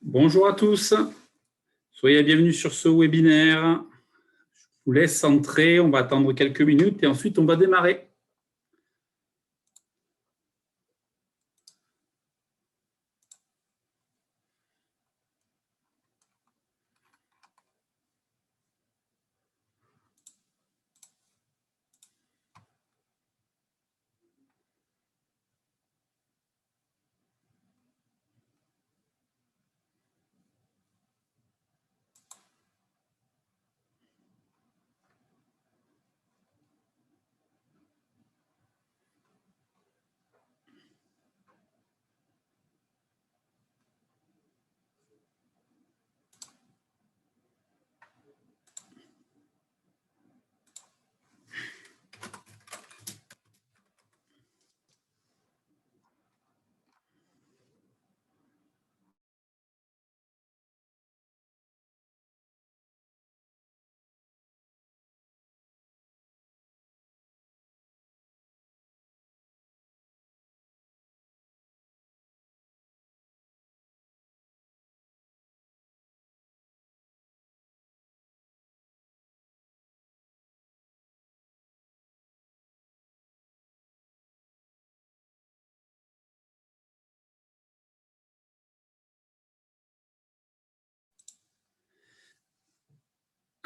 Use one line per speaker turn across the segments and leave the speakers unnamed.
Bonjour à tous, soyez bienvenus sur ce webinaire. Je vous laisse entrer, on va attendre quelques minutes et ensuite on va démarrer.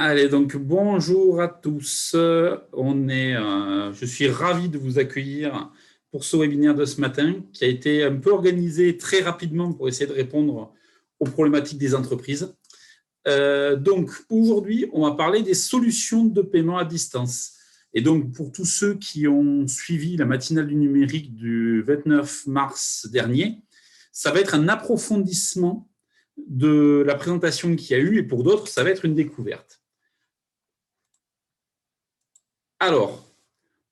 Allez, donc bonjour à tous. Je suis ravi de vous accueillir pour ce webinaire de ce matin qui a été un peu organisé très rapidement pour essayer de répondre aux problématiques des entreprises. Donc aujourd'hui, on va parler des solutions de paiement à distance. Et donc pour tous ceux qui ont suivi la matinale du numérique du 29 mars dernier, ça va être un approfondissement de la présentation qu'il y a eu et pour d'autres, ça va être une découverte. Alors,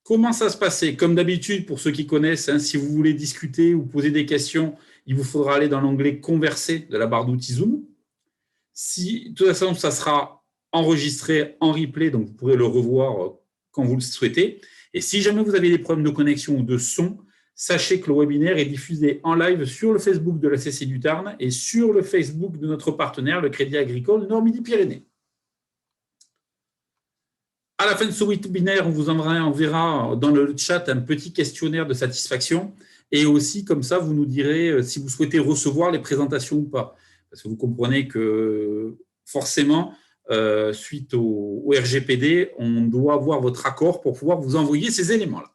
comment ça se passait? Comme d'habitude, pour ceux qui connaissent, si vous voulez discuter ou poser des questions, il vous faudra aller dans l'onglet « Converser » de la barre d'outils Zoom. De toute façon, ça sera enregistré en replay, donc vous pourrez le revoir quand vous le souhaitez. Et si jamais vous avez des problèmes de connexion ou de son, sachez que le webinaire est diffusé en live sur le Facebook de la CC du Tarn et sur le Facebook de notre partenaire, le Crédit Agricole Nord-Midi-Pyrénées. À la fin de ce webinaire, on vous enverra dans le chat un petit questionnaire de satisfaction et aussi, comme ça, vous nous direz si vous souhaitez recevoir les présentations ou pas. Parce que vous comprenez que forcément, suite au RGPD, on doit avoir votre accord pour pouvoir vous envoyer ces éléments-là.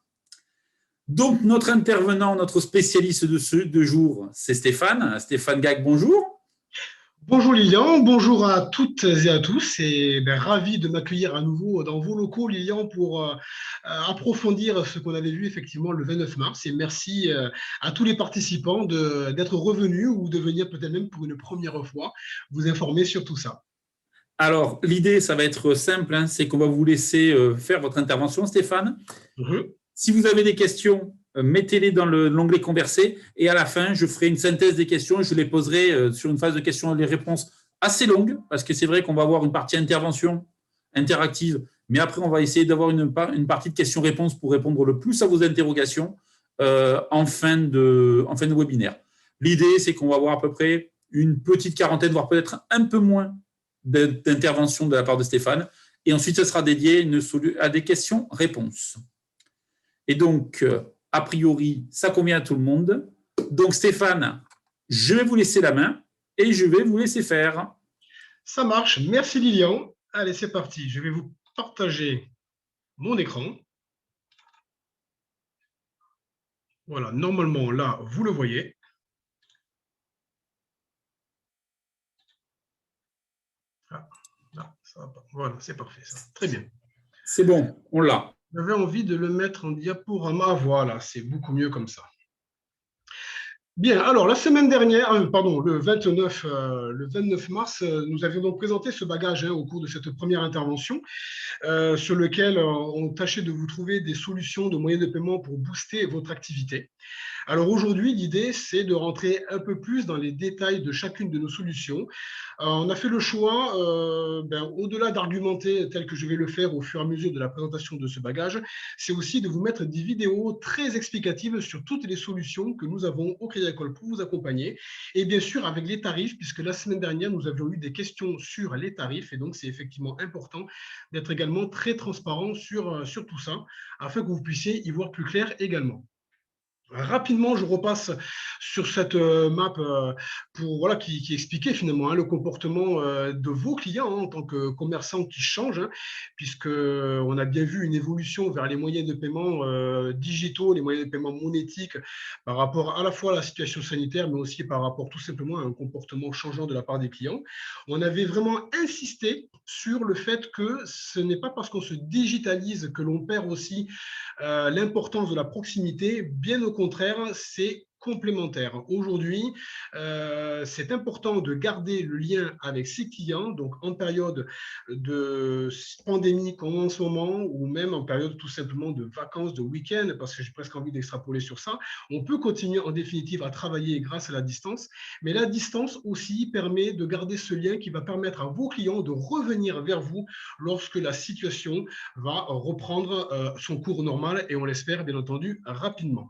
Donc, notre intervenant, notre spécialiste de ce jour, c'est Stéphane. Stéphane Gag, bonjour.
Bonjour Lilian, bonjour à toutes et à tous et ravi de m'accueillir à nouveau dans vos locaux Lilian pour approfondir ce qu'on avait vu effectivement le 29 mars et merci à tous les participants d'être revenus ou de venir peut-être même pour une première fois vous informer sur tout ça.
Alors, l'idée, ça va être simple, c'est qu'on va vous laisser faire votre intervention, Stéphane. Si vous avez des questions, mettez-les dans l'onglet « Converser » et à la fin, je ferai une synthèse des questions et je les poserai sur une phase de questions et les réponses assez longue parce que c'est vrai qu'on va avoir une partie intervention interactive, mais après, on va essayer d'avoir une partie de questions-réponses pour répondre le plus à vos interrogations en fin de webinaire. L'idée, c'est qu'on va avoir à peu près une petite quarantaine, voire peut-être un peu moins d'interventions de la part de Stéphane. Et ensuite, ce sera dédié à des questions-réponses. Et donc, a priori, ça convient à tout le monde. Donc, Stéphane, je vais vous laisser la main et je vais vous laisser faire.
Ça marche. Merci Lilian. Allez, c'est parti. Je vais vous partager mon écran. Voilà, normalement, là, vous le voyez. Ah, là, ça va pas. Voilà, c'est parfait, ça. Très bien.
C'est bon, on l'a.
J'avais envie de le mettre en diaporama. Voilà, c'est beaucoup mieux comme ça. Bien, alors la semaine dernière, le 29 mars, nous avions donc présenté ce bagage au cours de cette première intervention sur lequel on tâchait de vous trouver des solutions de moyens de paiement pour booster votre activité. Alors aujourd'hui, l'idée, c'est de rentrer un peu plus dans les détails de chacune de nos solutions. On a fait le choix, au-delà d'argumenter tel que je vais le faire au fur et à mesure de la présentation de ce bagage, c'est aussi de vous mettre des vidéos très explicatives sur toutes les solutions que nous avons au Crédit Crédit Agricole pour vous accompagner. Et bien sûr, avec les tarifs, puisque la semaine dernière, nous avions eu des questions sur les tarifs. Et donc, c'est effectivement important d'être également très transparent sur tout ça, afin que vous puissiez y voir plus clair également. Rapidement, je repasse sur cette map voilà, qui expliquait finalement le comportement de vos clients en tant que commerçants qui changent, puisque on a bien vu une évolution vers les moyens de paiement digitaux, les moyens de paiement monétiques, par rapport à la fois à la situation sanitaire, mais aussi par rapport tout simplement à un comportement changeant de la part des clients. On avait vraiment insisté sur le fait que ce n'est pas parce qu'on se digitalise que l'on perd aussi l'importance de la proximité. Bien au contraire, c'est complémentaire. Aujourd'hui, c'est important de garder le lien avec ses clients, donc en période de pandémie comme en ce moment, ou même en période tout simplement de vacances, de week-end, parce que j'ai presque envie d'extrapoler sur ça. On peut continuer en définitive à travailler grâce à la distance, mais la distance aussi permet de garder ce lien qui va permettre à vos clients de revenir vers vous lorsque la situation va reprendre son cours normal et on l'espère bien entendu rapidement.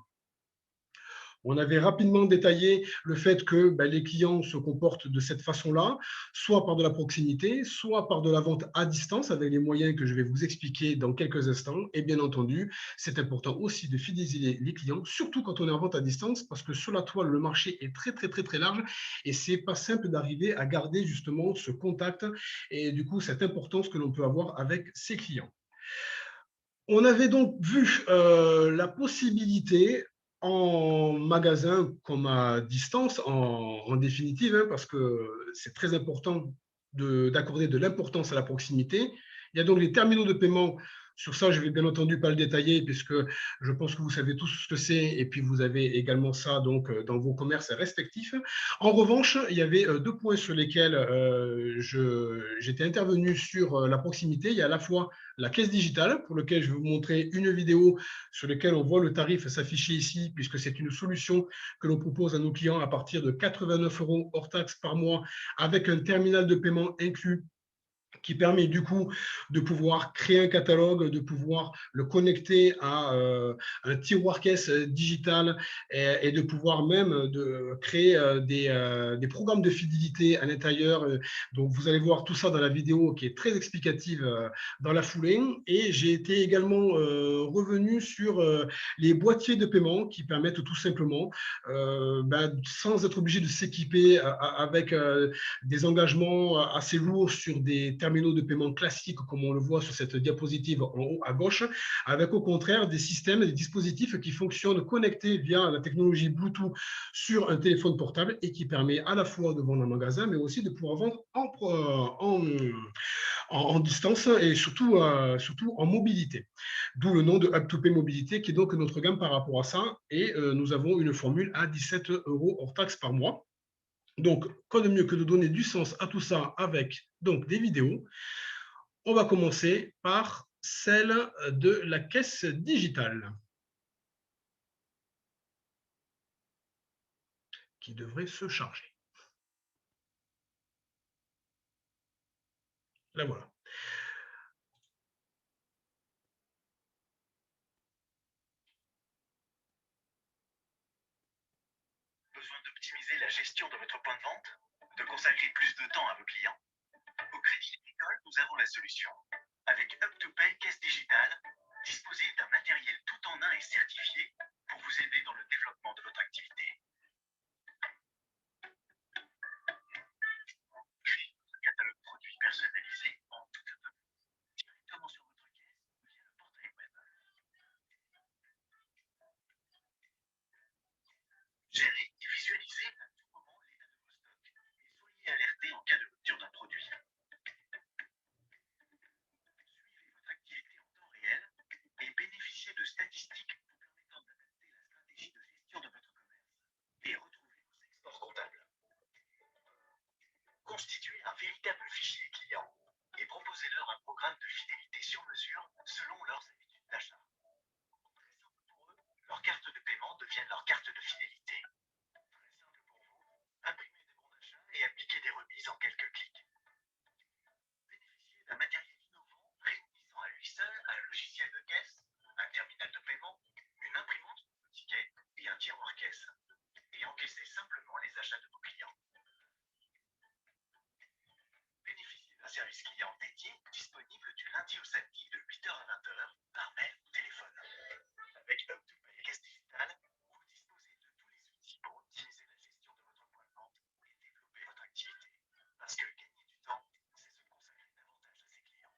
On avait rapidement détaillé le fait que les clients se comportent de cette façon-là, soit par de la proximité, soit par de la vente à distance avec les moyens que je vais vous expliquer dans quelques instants. Et bien entendu, c'est important aussi de fidéliser les clients, surtout quand on est en vente à distance, parce que sur la toile, le marché est très large et c'est pas simple d'arriver à garder justement ce contact et du coup cette importance que l'on peut avoir avec ses clients. On avait donc vu la possibilité en magasin comme à distance, en définitive, parce que c'est très important d'accorder de l'importance à la proximité. Il y a donc les terminaux de paiement. Sur ça, je vais bien entendu pas le détailler puisque je pense que vous savez tous ce que c'est et puis vous avez également ça donc dans vos commerces respectifs. En revanche, il y avait deux points sur lesquels j'étais intervenu sur la proximité. Il y a à la fois la caisse digitale pour laquelle je vais vous montrer une vidéo sur laquelle on voit le tarif s'afficher ici puisque c'est une solution que l'on propose à nos clients à partir de 89 € hors taxe par mois avec un terminal de paiement inclus qui permet du coup de pouvoir créer un catalogue, de pouvoir le connecter à un tiroir caisse digital et de pouvoir même de créer des programmes de fidélité à l'intérieur. Donc, vous allez voir tout ça dans la vidéo qui est très explicative dans la foulée. Et j'ai été également revenu sur les boîtiers de paiement qui permettent tout simplement, sans être obligé de s'équiper avec des engagements assez lourds sur des terminaux de paiement classiques, comme on le voit sur cette diapositive en haut à gauche, avec au contraire des systèmes, des dispositifs qui fonctionnent connectés via la technologie Bluetooth sur un téléphone portable et qui permet à la fois de vendre en magasin, mais aussi de pouvoir vendre en distance et surtout en mobilité. D'où le nom de Up2Pay Mobilité, qui est donc notre gamme par rapport à ça. Et nous avons une formule à 17 € hors taxe par mois. Donc, quoi de mieux que de donner du sens à tout ça avec donc des vidéos. On va commencer par celle de la caisse digitale, qui devrait se charger. La voilà.
Besoin d'optimiser la gestion de votre point de vente, de consacrer plus de temps à vos clients? Au Crédit Agricole, nous avons la solution. Avec Up2Pay Caisse Digitale, disposez d'un matériel tout en un et certifié pour vous aider dans le développement de votre activité. Créez un catalogue produit personnalisé en toute autonomie, directement sur votre caisse via le portail web. Gérez et visualisez à tout moment l'état de vos stocks et soyez alertés en cas de rupture d'un produit. Et bénéficier de statistiques vous permettant d'adapter la stratégie de gestion de votre commerce et retrouver vos exports comptables. Constituez un véritable fichier client et proposez-leur un programme de fidélité sur mesure selon leurs habitudes d'achat. Très simple pour eux, leur carte de paiement devient leur carte de fidélité. Très simple pour vous, imprimez des bons d'achat et appliquez des remises en quelques clics. Bénéficiez d'un matériel innovant réunissant à lui seul un logiciel de caisse, un terminal de paiement, une imprimante de tickets et un tiroir caisse. Et encaissez d'achat de vos clients. Bénéficiez d'un service client dédié disponible du lundi au samedi de 8h à 20h par mail ou téléphone. Avec Up2Pay et Caisse Digitale, vous disposez de tous les outils pour optimiser la gestion de votre point de vente et développer votre activité. Parce que gagner du temps, c'est se consacrer davantage à ses clients.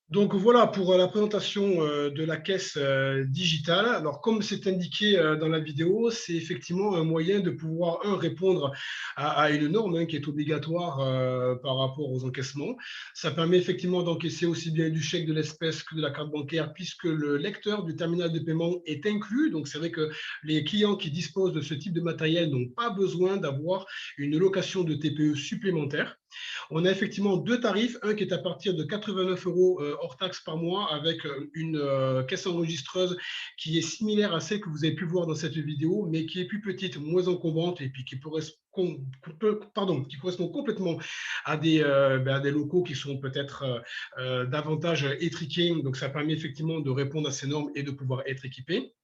Donc voilà pour la présentation de la caisse digitale. Alors comme c'est indiqué dans la vidéo, c'est effectivement un moyen de pouvoir répondre à une norme qui est obligatoire par rapport aux encaissements. Ça permet effectivement d'encaisser aussi bien du chèque de l'espèce que de la carte bancaire puisque le lecteur du terminal de paiement est inclus. Donc c'est vrai que les clients qui disposent de ce type de matériel n'ont pas besoin d'avoir une location de TPE supplémentaire. On a effectivement deux tarifs, un qui est à partir de 89 € hors taxe par mois avec une caisse enregistreuse qui est similaire à celle que vous avez pu voir dans cette vidéo, mais qui est plus petite, moins encombrante et puis qui correspond complètement à des locaux qui sont peut-être davantage étriqués. Donc ça permet effectivement de répondre à ces normes et de pouvoir être équipé.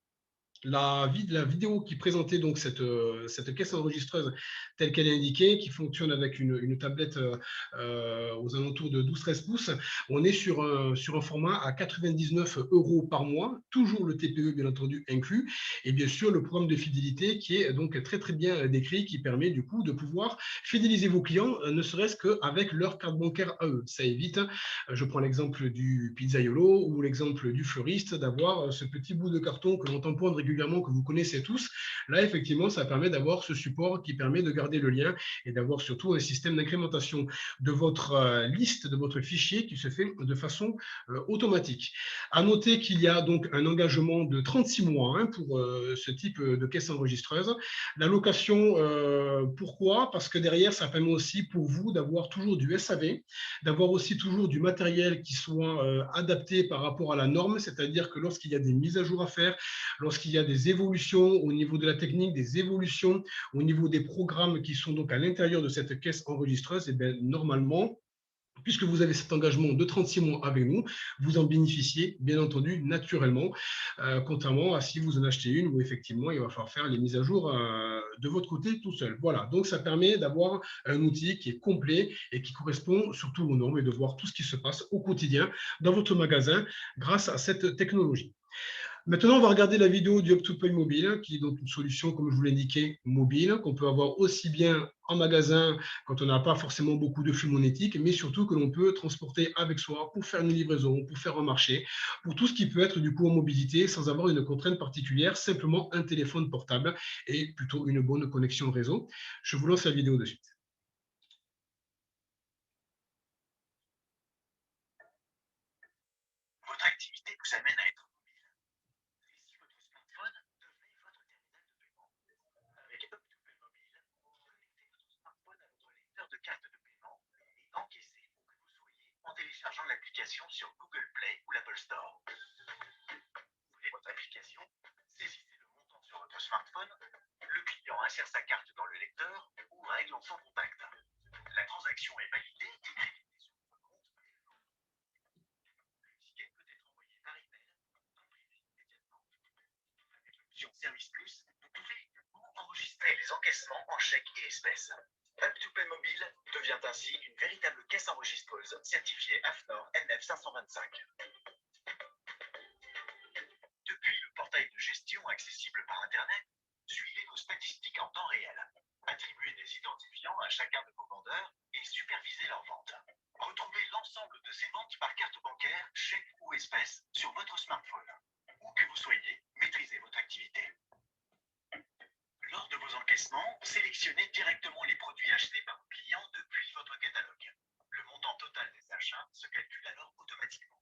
La vidéo qui présentait donc cette caisse enregistreuse telle qu'elle est indiquée, qui fonctionne avec une tablette aux alentours de 12-13 pouces, on est sur un format à 99 € par mois, toujours le TPE bien entendu inclus, et bien sûr le programme de fidélité qui est donc très très bien décrit, qui permet du coup de pouvoir fidéliser vos clients, ne serait-ce qu'avec leur carte bancaire à eux. Ça évite, je prends l'exemple du pizzaiolo ou l'exemple du fleuriste, d'avoir ce petit bout de carton que l'on tamponne régulièrement, que vous connaissez tous. Là, effectivement, ça permet d'avoir ce support qui permet de garder le lien et d'avoir surtout un système d'incrémentation de votre liste, de votre fichier qui se fait de façon automatique. À noter qu'il y a donc un engagement de 36 mois pour ce type de caisse enregistreuse. La location, pourquoi? Parce que derrière, ça permet aussi pour vous d'avoir toujours du SAV, d'avoir aussi toujours du matériel qui soit adapté par rapport à la norme, c'est-à-dire que lorsqu'il y a des mises à jour à faire, lorsqu'il y a des évolutions au niveau de la technique, des évolutions au niveau des programmes qui sont donc à l'intérieur de cette caisse enregistreuse, et bien normalement, puisque vous avez cet engagement de 36 mois avec nous, vous en bénéficiez bien entendu naturellement, contrairement à si vous en achetez une où effectivement il va falloir faire les mises à jour de votre côté tout seul. Voilà, donc ça permet d'avoir un outil qui est complet et qui correspond surtout aux normes et de voir tout ce qui se passe au quotidien dans votre magasin grâce à cette technologie. Maintenant, on va regarder la vidéo du Up2Pay mobile, qui est donc une solution, comme je vous l'indiquais, mobile, qu'on peut avoir aussi bien en magasin quand on n'a pas forcément beaucoup de flux monétique, mais surtout que l'on peut transporter avec soi pour faire une livraison, pour faire un marché, pour tout ce qui peut être du coup en mobilité sans avoir une contrainte particulière, simplement un téléphone portable et plutôt une bonne connexion réseau. Je vous lance la vidéo de suite.
Votre activité vous amène à être mobile. Et si votre smartphone devenait votre terminal de paiement? Avec Up2Pay mobile, connectez votre smartphone à votre lecteur de carte de paiement et encaissez où que vous soyez en téléchargeant l'application sur Google Play ou l'Apple Store. Ouvrez votre application, saisissez le montant sur votre smartphone, le client insère sa carte dans le lecteur ou règle en son contact. La transaction est validée et créditée sur votre compte. Le ticket peut être envoyé par email, imprimé immédiatement. Avec l'option Service Plus, vous pouvez également enregistrer les encaissements en chèques et espèces. Up2Pay mobile devient ainsi une véritable caisse enregistreuse certifiée AFNOR NF 525. Depuis le portail de gestion accessible par Internet, suivez vos statistiques en temps réel. Attribuez des identifiants à chacun de vos vendeurs et supervisez leurs ventes. Retrouvez l'ensemble de ces ventes par carte bancaire, chèque ou espèce sur votre smartphone. Où que vous soyez, maîtrisez votre activité. Lors de vos encaissements, sélectionnez directement les produits achetés par vos clients depuis votre catalogue. Le montant total des achats se calcule alors automatiquement.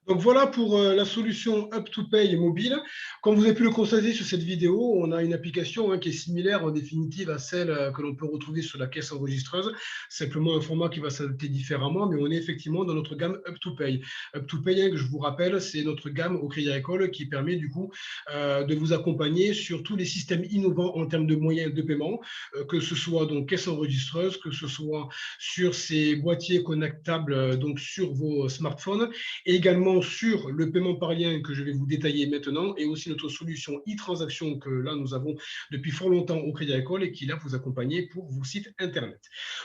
Donc voilà pour la solution Up2Pay mobile. Comme vous avez pu le constater sur cette vidéo, on a une application qui est similaire en définitive à celle que l'on peut retrouver sur la caisse enregistreuse. Simplement un format qui va s'adapter différemment, mais on est effectivement dans notre gamme Up2Pay. Up2Pay, que je vous rappelle, c'est notre gamme au Crédit Agricole qui permet du coup de vous accompagner sur tous les systèmes innovants en termes de moyens de paiement, que ce soit donc caisse enregistreuse, que ce soit sur ces boîtiers connectables donc sur vos smartphones, et également sur le paiement par lien que je vais vous détailler maintenant, et aussi notre solution e-transaction que là nous avons depuis fort longtemps au Crédit Agricole et qui là vous accompagner pour vos sites internet.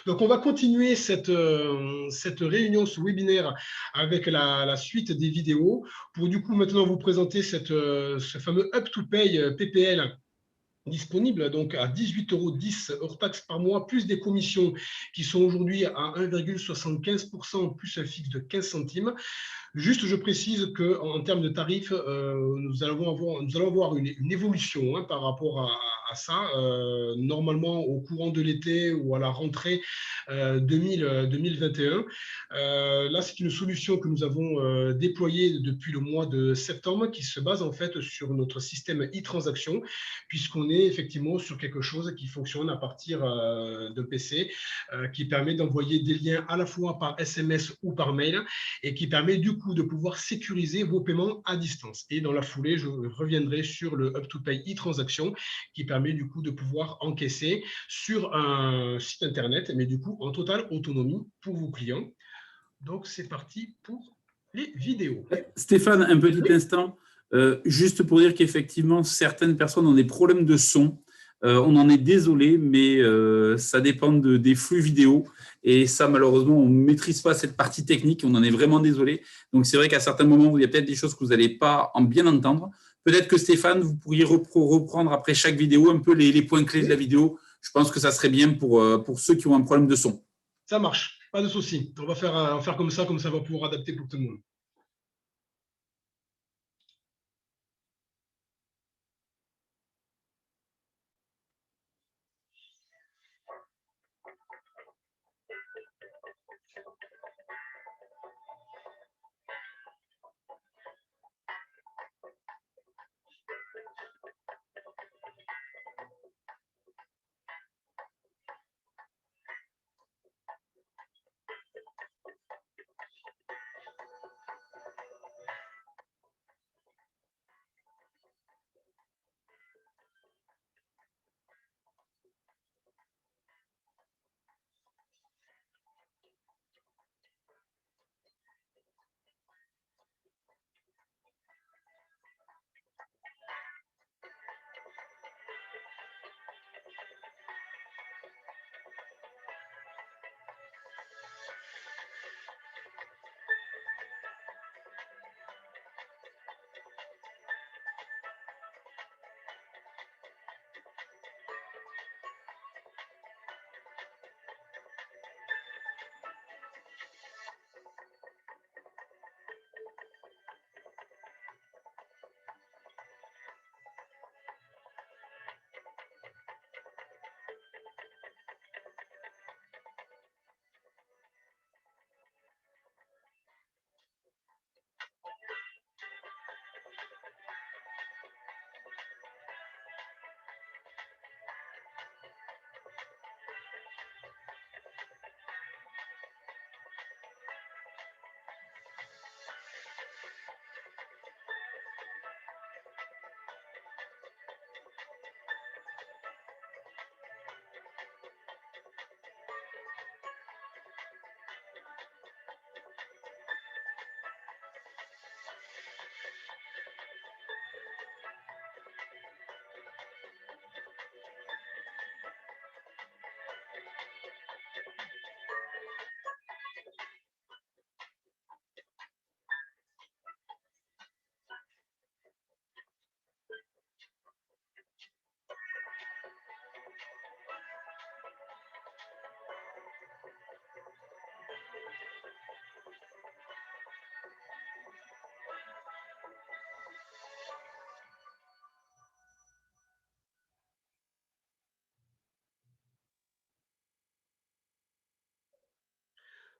Donc on va continuer cette réunion, ce webinaire avec la suite des vidéos pour du coup maintenant vous présenter ce fameux Up2Pay PPL disponible donc à 18,10 € hors taxe par mois, plus des commissions qui sont aujourd'hui à 1,75% plus un fixe de 15 centimes. Juste, je précise qu'en termes de tarifs, nous allons avoir une évolution par rapport à ça. Normalement, au courant de l'été ou à la rentrée 2021. Là, c'est une solution que nous avons déployée depuis le mois de septembre qui se base en fait sur notre système e-transaction, puisqu'on est effectivement sur quelque chose qui fonctionne à partir de PC, qui permet d'envoyer des liens à la fois par SMS ou par mail et qui permet du coup de pouvoir sécuriser vos paiements à distance. Et dans la foulée, je reviendrai sur le Up2Pay e-transaction qui permet du coup de pouvoir encaisser sur un site internet, mais du coup en totale autonomie pour vos clients. Donc c'est parti pour les vidéos.
Stéphane, un petit instant, juste pour dire qu'effectivement, certaines personnes ont des problèmes de son. On en est désolé, mais ça dépend des flux vidéo. Et ça, malheureusement, on ne maîtrise pas cette partie technique. On en est vraiment désolé. Donc, c'est vrai qu'à certains moments, il y a peut-être des choses que vous n'allez pas en bien entendre. Peut-être que Stéphane, vous pourriez reprendre après chaque vidéo un peu les points clés de la vidéo. Je pense que ça serait bien pour ceux qui ont un problème de son.
Ça marche, pas de souci. On va faire comme ça on va pouvoir adapter pour tout le monde.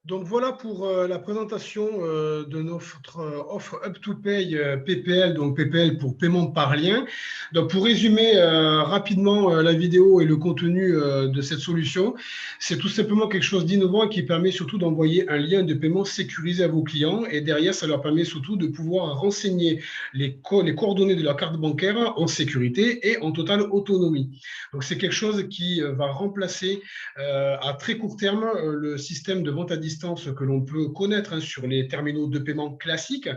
Donc voilà pour la présentation de notre offre Up2Pay PPL, donc PPL pour paiement par lien. Donc pour résumer rapidement la vidéo et le contenu de cette solution, c'est tout simplement quelque chose d'innovant qui permet surtout d'envoyer un lien de paiement sécurisé à vos clients et derrière, ça leur permet surtout de pouvoir renseigner les coordonnées de leur carte bancaire en sécurité et en totale autonomie. Donc c'est quelque chose qui va remplacer à très court terme le système de vente à distance que l'on peut connaître sur les terminaux de paiement classiques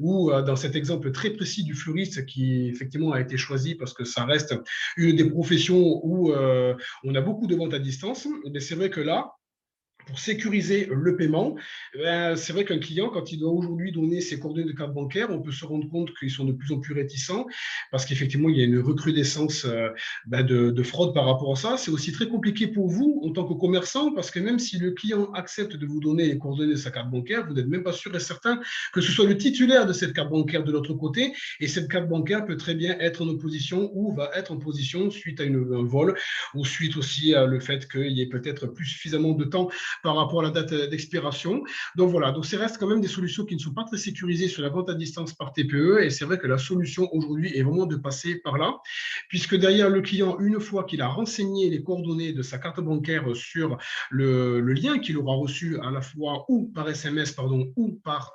ou dans cet exemple très précis du fleuriste qui effectivement a été choisi parce que ça reste une des professions où on a beaucoup de ventes à distance. Mais c'est vrai que là, pour sécuriser le paiement, c'est vrai qu'un client, quand il doit aujourd'hui donner ses coordonnées de carte bancaire, on peut se rendre compte qu'ils sont de plus en plus réticents parce qu'effectivement, il y a une recrudescence de fraude par rapport à ça. C'est aussi très compliqué pour vous en tant que commerçant parce que même si le client accepte de vous donner les coordonnées de sa carte bancaire, vous n'êtes même pas sûr et certain que ce soit le titulaire de cette carte bancaire de l'autre côté. Et cette carte bancaire peut très bien être en opposition ou va être en position suite à un vol ou suite aussi à le fait qu'il y ait peut-être plus suffisamment de temps par rapport à la date d'expiration. Donc voilà, donc ça reste quand même des solutions qui ne sont pas très sécurisées sur la vente à distance par TPE et c'est vrai que la solution aujourd'hui est vraiment de passer par là, puisque derrière le client, une fois qu'il a renseigné les coordonnées de sa carte bancaire sur le lien qu'il aura reçu à la fois ou par SMS ou par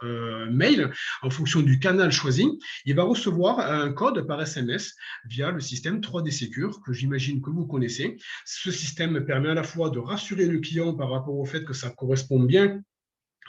mail, en fonction du canal choisi, il va recevoir un code par SMS via le système 3D Secure que j'imagine que vous connaissez. Ce système permet à la fois de rassurer le client par rapport au fait que ça correspond bien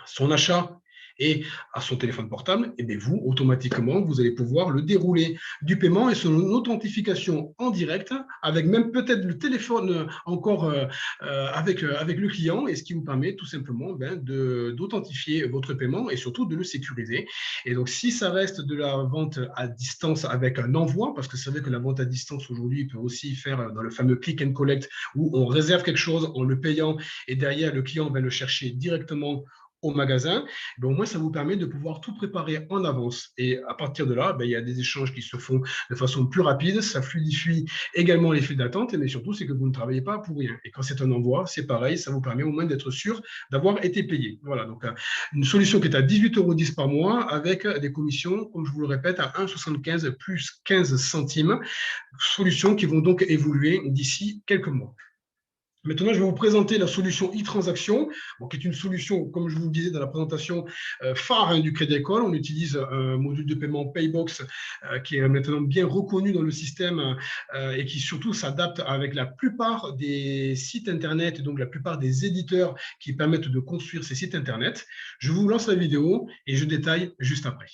à son achat et à son téléphone portable, et bien vous, automatiquement, vous allez pouvoir le dérouler du paiement et son authentification en direct, avec même peut-être le téléphone encore avec le client, et ce qui vous permet tout simplement d'authentifier votre paiement et surtout de le sécuriser. Et donc, si ça reste de la vente à distance avec un envoi, parce que c'est vrai que la vente à distance aujourd'hui peut aussi faire dans le fameux click and collect, où on réserve quelque chose en le payant, et derrière, le client va le chercher directement au magasin, ben, au moins ça vous permet de pouvoir tout préparer en avance. Et à partir de là, ben, il y a des échanges qui se font de façon plus rapide, ça fluidifie également les files d'attente, mais surtout, c'est que vous ne travaillez pas pour rien. Et quand c'est un envoi, c'est pareil, ça vous permet au moins d'être sûr d'avoir été payé. Voilà, donc une solution qui est à 18,10 € par mois avec des commissions, comme je vous le répète, à 1,75 plus 15 centimes, solutions qui vont donc évoluer d'ici quelques mois. Maintenant, je vais vous présenter la solution e-transaction, qui est une solution, comme je vous le disais dans la présentation, phare du Crédit Agricole. On utilise un module de paiement Paybox qui est maintenant bien reconnu dans le système et qui surtout s'adapte avec la plupart des sites Internet et donc la plupart des éditeurs qui permettent de construire ces sites Internet. Je vous lance la vidéo et je détaille juste après.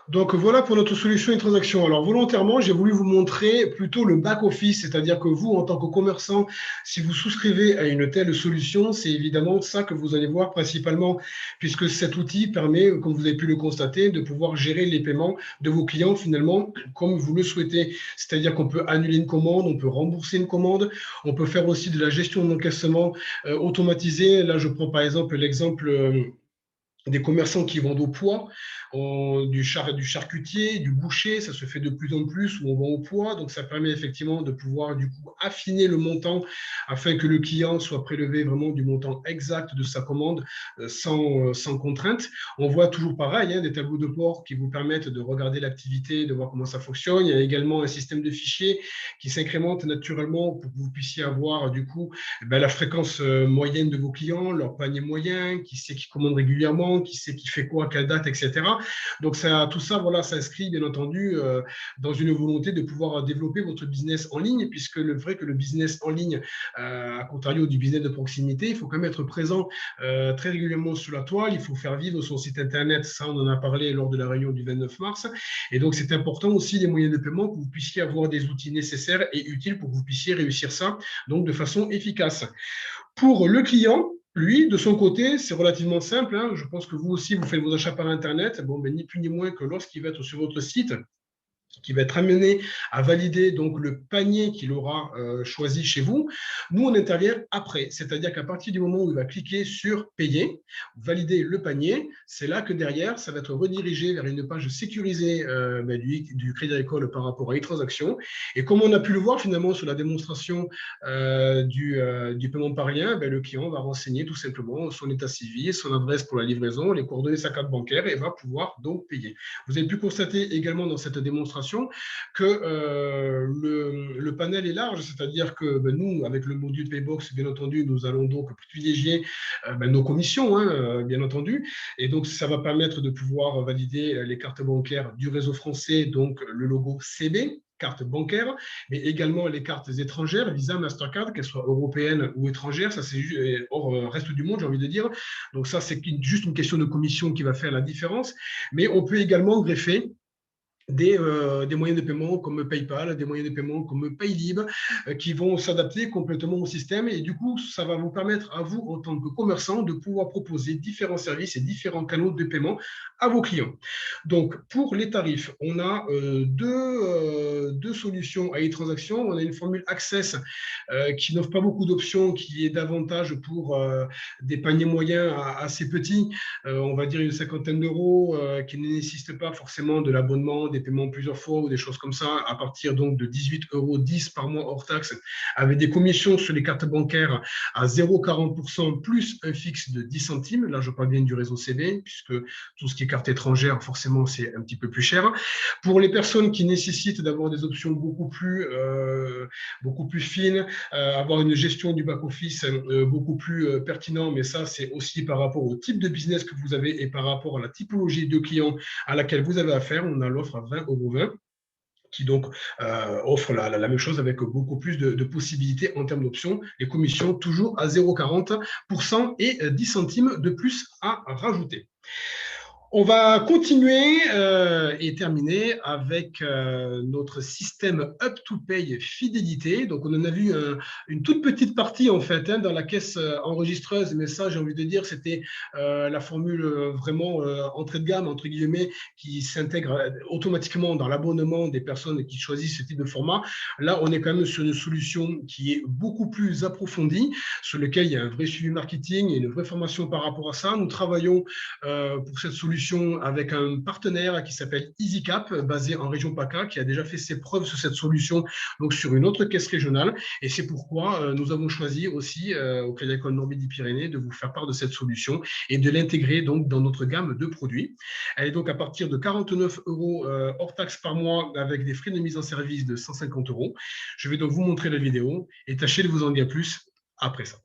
Donc voilà pour notre solution e-transaction. Alors volontairement, j'ai voulu vous montrer plutôt le back-office, c'est-à-dire que vous, en tant que commerçant, si vous souscrivez à une telle solution, c'est évidemment ça que vous allez voir principalement, puisque cet outil permet, comme vous avez pu le constater, de pouvoir gérer les paiements de vos clients finalement comme vous le souhaitez. C'est-à-dire qu'on peut annuler une commande, on peut rembourser une commande, on peut faire aussi de la gestion d'encaissement automatisée. Là, je prends par exemple l'exemple des commerçants qui vendent au poids, du charcutier, du boucher, ça se fait de plus en plus où on vend au poids, donc ça permet effectivement de pouvoir du coup affiner le montant afin que le client soit prélevé vraiment du montant exact de sa commande sans contrainte. On voit toujours pareil, hein, des tableaux de bord qui vous permettent de regarder l'activité, de voir comment ça fonctionne. Il y a également un système de fichiers qui s'incrémente naturellement pour que vous puissiez avoir du coup la fréquence moyenne de vos clients, leur panier moyen, qui sait qui commande régulièrement, qui sait qui fait quoi, à quelle date, etc. Donc tout ça, voilà, s'inscrit bien entendu dans une volonté de pouvoir développer votre business en ligne, puisque le vrai que le business en ligne, à contrario du business de proximité, il faut quand même être présent très régulièrement sur la toile, il faut faire vivre son site internet, ça on en a parlé lors de la réunion du 29 mars, et donc c'est important aussi les moyens de paiement, que vous puissiez avoir des outils nécessaires et utiles pour que vous puissiez réussir ça, donc de façon efficace. Pour le client, lui, de son côté, c'est relativement simple, hein. Je pense que vous aussi, vous faites vos achats par Internet. Bon, ni plus ni moins que lorsqu'il va être sur votre site, qui va être amené à valider donc le panier qu'il aura choisi chez vous. Nous, on intervient après, c'est-à-dire qu'à partir du moment où il va cliquer sur payer, valider le panier, c'est là que derrière, ça va être redirigé vers une page sécurisée du Crédit Agricole par rapport à e-transactions. Et comme on a pu le voir finalement sur la démonstration du paiement par lien, le client va renseigner tout simplement son état civil, son adresse pour la livraison, les coordonnées de sa carte bancaire et va pouvoir donc payer. Vous avez pu constater également dans cette démonstration que le panel est large, c'est-à-dire que nous, avec le module Paybox, bien entendu, nous allons donc privilégier nos commissions, hein, bien entendu, et donc ça va permettre de pouvoir valider les cartes bancaires du réseau français, donc le logo CB, carte bancaire, mais également les cartes étrangères, Visa, Mastercard, qu'elles soient européennes ou étrangères, ça c'est hors reste du monde, j'ai envie de dire. Donc ça, c'est juste une question de commission qui va faire la différence, mais on peut également greffer des moyens de paiement comme PayPal, des moyens de paiement comme Paylib qui vont s'adapter complètement au système et du coup, ça va vous permettre à vous, en tant que commerçant, de pouvoir proposer différents services et différents canaux de paiement à vos clients. Donc, pour les tarifs, on a deux solutions à e-transaction. On a une formule Access qui n'offre pas beaucoup d'options, qui est davantage pour des paniers moyens assez petits, on va dire une cinquantaine d'euros, qui ne nécessite pas forcément de l'abonnement, des paiements plusieurs fois ou des choses comme ça, à partir donc de 18,10 € par mois hors taxe, avec des commissions sur les cartes bancaires à 0,40% plus un fixe de 10 centimes. Là, je parle bien du réseau CB, puisque tout ce qui est carte étrangère, forcément, c'est un petit peu plus cher. Pour les personnes qui nécessitent d'avoir des options beaucoup plus fines, avoir une gestion du back-office beaucoup plus pertinent, mais ça, c'est aussi par rapport au type de business que vous avez et par rapport à la typologie de clients à laquelle vous avez affaire. On a l'offre à 20,20 €. qui donc offre la même chose avec beaucoup plus de possibilités en termes d'options. Les commissions toujours à 0,40% et 10 centimes de plus à rajouter. On va continuer et terminer avec notre système Up2Pay fidélité. Donc, on en a vu une toute petite partie, en fait, dans la caisse enregistreuse. Mais ça, j'ai envie de dire, c'était la formule vraiment entrée de gamme, entre guillemets, qui s'intègre automatiquement dans l'abonnement des personnes qui choisissent ce type de format. Là, on est quand même sur une solution qui est beaucoup plus approfondie, sur laquelle il y a un vrai suivi marketing et une vraie formation par rapport à ça. Nous travaillons pour cette solution avec un partenaire qui s'appelle EasyCap, basé en région PACA, qui a déjà fait ses preuves sur cette solution, donc sur une autre caisse régionale. Et c'est pourquoi nous avons choisi aussi au Crédit Agricole Normandie-Pyrénées de vous faire part de cette solution et de l'intégrer donc dans notre gamme de produits. Elle est donc à partir de 49 € hors taxe par mois avec des frais de mise en service de 150 €. Je vais donc vous montrer la vidéo et tâchez de vous en dire plus après ça.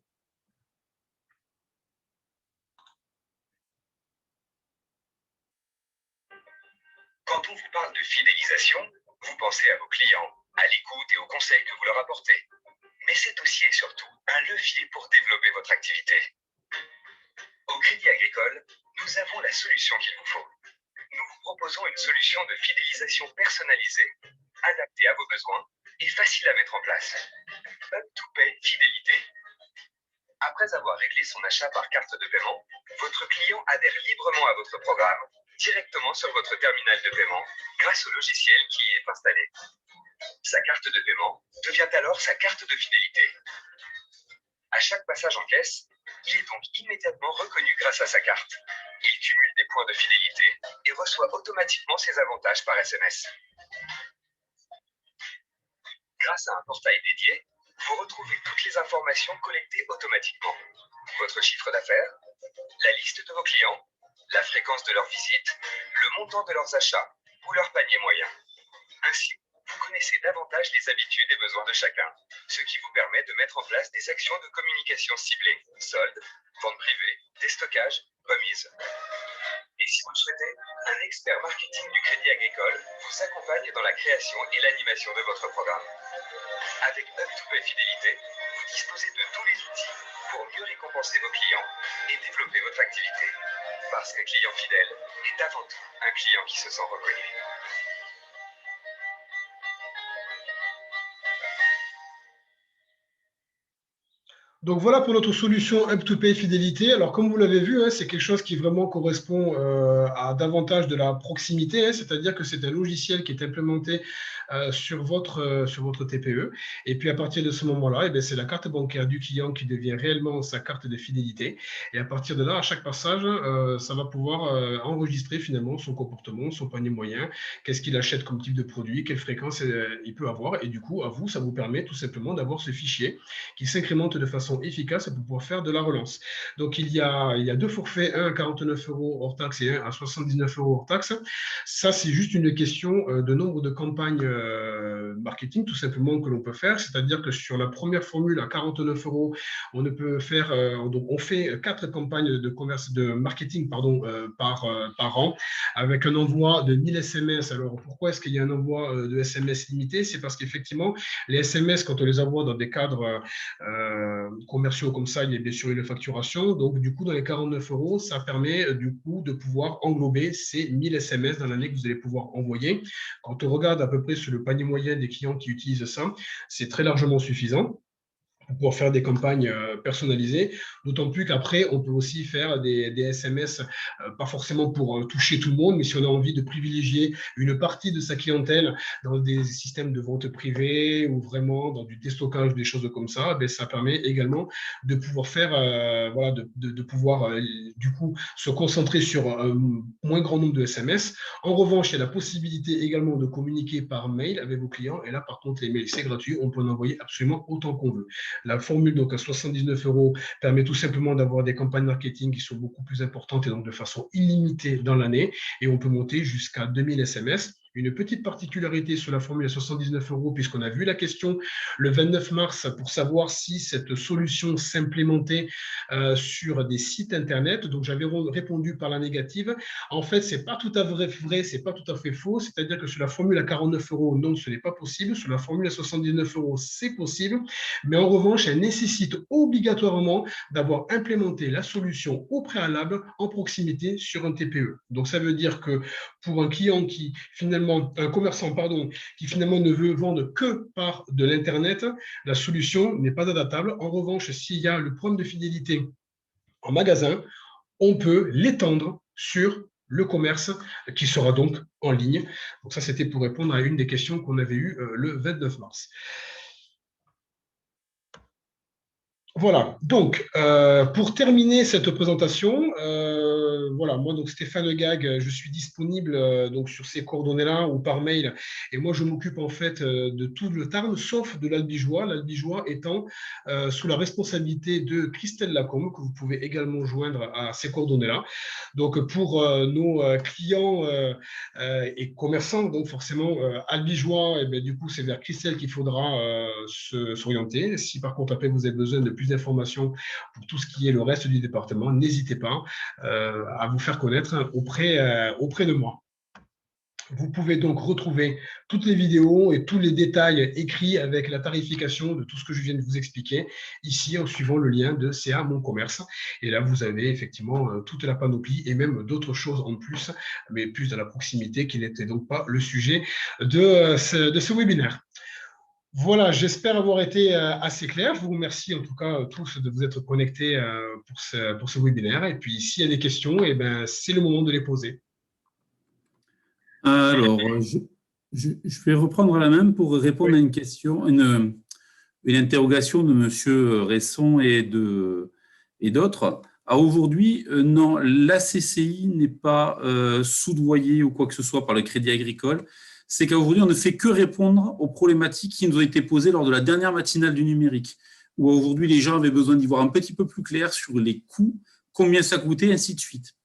Quand on vous parle de fidélisation, vous pensez à vos clients, à l'écoute et aux conseils que vous leur apportez. Mais c'est aussi et surtout un levier pour développer votre activité. Au Crédit Agricole, nous avons la solution qu'il vous faut. Nous vous proposons une solution de fidélisation personnalisée, adaptée à vos besoins et facile à mettre en place. Up2Pay Fidélité. Après avoir réglé son achat par carte de paiement, votre client adhère librement à votre programme directement sur votre terminal de paiement grâce au logiciel qui y est installé. Sa carte de paiement devient alors sa carte de fidélité. À chaque passage en caisse, il est donc immédiatement reconnu grâce à sa carte. Il cumule des points de fidélité et reçoit automatiquement ses avantages par SMS. Grâce à un portail dédié, vous retrouvez toutes les informations collectées automatiquement. Votre chiffre d'affaires, la liste de vos clients, la fréquence de leurs visites, le montant de leurs achats ou leur panier moyen. Ainsi, vous connaissez davantage les habitudes et besoins de chacun, ce qui vous permet de mettre en place des actions de communication ciblées, soldes, ventes privées, déstockage, remises. Et si vous le souhaitez, un expert marketing du Crédit Agricole vous accompagne dans la création et l'animation de votre programme. Avec Up2Pay Fidélité, vous disposez de tous les outils pour mieux récompenser vos clients et développer votre activité. Parce qu'un client fidèle est avant tout un client qui se sent reconnu.
Donc voilà pour notre solution Up2Pay Fidélité. Alors comme vous l'avez vu, c'est quelque chose qui vraiment correspond à davantage de la proximité, c'est-à-dire que c'est un logiciel qui est implémenté sur votre TPE. Et puis à partir de ce moment-là, c'est la carte bancaire du client qui devient réellement sa carte de fidélité. Et à partir de là, à chaque passage, ça va pouvoir enregistrer finalement son comportement, son panier moyen, qu'est-ce qu'il achète comme type de produit, quelle fréquence il peut avoir. Et du coup, à vous, ça vous permet tout simplement d'avoir ce fichier qui s'incrémente de façon efficace pour pouvoir faire de la relance. Donc, il y a deux forfaits, un à 49 € hors taxe et un à 79 € hors taxe. Ça, c'est juste une question de nombre de campagnes marketing, tout simplement, que l'on peut faire. C'est-à-dire que sur la première formule à 49 €, on ne peut faire, donc on fait 4 campagnes de marketing par an, avec un envoi de 1000 SMS. Alors, pourquoi est-ce qu'il y a un envoi de SMS limité? C'est parce qu'effectivement, les SMS, quand on les envoie dans des cadres commerciaux comme ça, il y a bien sûr une facturation. Donc, du coup, dans les 49 €, ça permet du coup de pouvoir englober ces 1000 SMS dans l'année que vous allez pouvoir envoyer. Quand on regarde à peu près sur le panier moyen des clients qui utilisent ça, c'est très largement suffisant pour pouvoir faire des campagnes personnalisées, d'autant plus qu'après, on peut aussi faire des SMS, pas forcément pour toucher tout le monde, mais si on a envie de privilégier une partie de sa clientèle dans des systèmes de vente privée ou vraiment dans du déstockage, des choses comme ça, ça permet également de pouvoir faire, de pouvoir du coup se concentrer sur un moins grand nombre de SMS. En revanche, il y a la possibilité également de communiquer par mail avec vos clients, et là, par contre, les mails, c'est gratuit, on peut en envoyer absolument autant qu'on veut. La formule donc à 79 € permet tout simplement d'avoir des campagnes marketing qui sont beaucoup plus importantes et donc de façon illimitée dans l'année, et on peut monter jusqu'à 2000 SMS. une petite particularité sur la formule à 79 €, puisqu'on a vu la question le 29 mars pour savoir si cette solution s'implémentait sur des sites Internet. Donc, j'avais répondu par la négative. En fait, ce n'est pas tout à fait vrai, ce n'est pas tout à fait faux. C'est-à-dire que sur la formule à 49 €, non, ce n'est pas possible. Sur la formule à 79 €, c'est possible. Mais en revanche, elle nécessite obligatoirement d'avoir implémenté la solution au préalable en proximité sur un TPE. Donc, ça veut dire que pour un client un commerçant, qui finalement ne veut vendre que par de l'Internet, la solution n'est pas adaptable. En revanche, s'il y a le programme de fidélité en magasin, on peut l'étendre sur le commerce qui sera donc en ligne. Donc ça, c'était pour répondre à une des questions qu'on avait eues le 29 mars. Voilà, donc pour terminer cette présentation, voilà, moi donc Stéphane Gag, je suis disponible donc sur ces coordonnées-là ou par mail, et moi je m'occupe en fait de tout le Tarn, sauf de l'Albigeois, l'Albigeois étant sous la responsabilité de Christelle Lacombe, que vous pouvez également joindre à ces coordonnées-là. Donc pour nos clients et commerçants, donc forcément Albigeois, et bien, du coup c'est vers Christelle qu'il faudra s'orienter. Si par contre après vous avez besoin de plus d'informations pour tout ce qui est le reste du département, n'hésitez pas à vous faire connaître auprès de moi. Vous pouvez donc retrouver toutes les vidéos et tous les détails écrits avec la tarification de tout ce que je viens de vous expliquer ici en suivant le lien de CA Mon Commerce. Et là, vous avez effectivement toute la panoplie et même d'autres choses en plus, mais plus à la proximité qui n'était donc pas le sujet de ce webinaire. Voilà, j'espère avoir été assez clair. Je vous remercie en tout cas tous de vous être connectés pour ce webinaire. Et puis, s'il y a des questions, eh ben, c'est le moment de les poser.
Alors, je vais reprendre la main pour répondre à une question, une interrogation de M. Resson et d'autres. Aujourd'hui, non, la CCI n'est pas soudoyée ou quoi que ce soit par le Crédit Agricole. C'est qu'aujourd'hui, on ne fait que répondre aux problématiques qui nous ont été posées lors de la dernière matinale du numérique, où aujourd'hui, les gens avaient besoin d'y voir un petit peu plus clair sur les coûts, combien ça coûtait, ainsi de suite.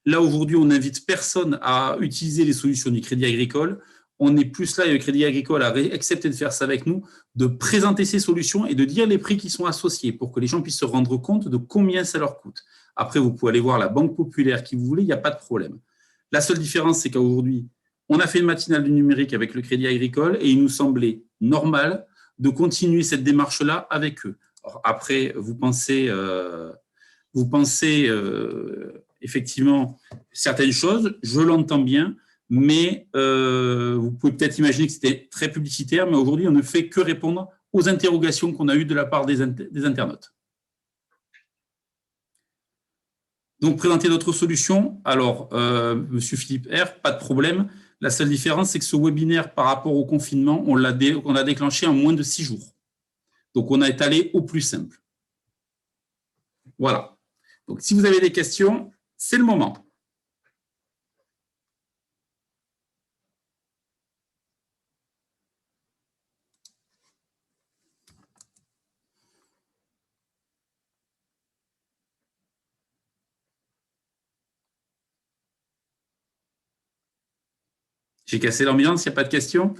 Là, aujourd'hui, on n'invite personne à utiliser les solutions du Crédit Agricole. On est plus là, et le Crédit Agricole a accepté de faire ça avec nous, de présenter ces solutions et de dire les prix qui sont associés pour que les gens puissent se rendre compte de combien ça leur coûte. Après, vous pouvez aller voir la Banque Populaire qui vous voulez, il n'y a pas de problème. La seule différence, c'est qu'aujourd'hui, on a fait une matinale du numérique avec le Crédit Agricole et il nous semblait normal de continuer cette démarche-là avec eux. Alors, après, vous pensez effectivement certaines choses, je l'entends bien, mais vous pouvez peut-être imaginer que c'était très publicitaire, mais aujourd'hui, on ne fait que répondre aux interrogations qu'on a eues de la part des internautes. Donc, présenter d'autres solutions. Alors, Monsieur Philippe R, pas de problème. La seule différence, c'est que ce webinaire, par rapport au confinement, on l'a déclenché en moins de 6 jours. Donc, on a étalé au plus simple. Voilà. Donc, si vous avez des questions, c'est le moment. J'ai cassé l'ambiance, il n'y a pas de questions?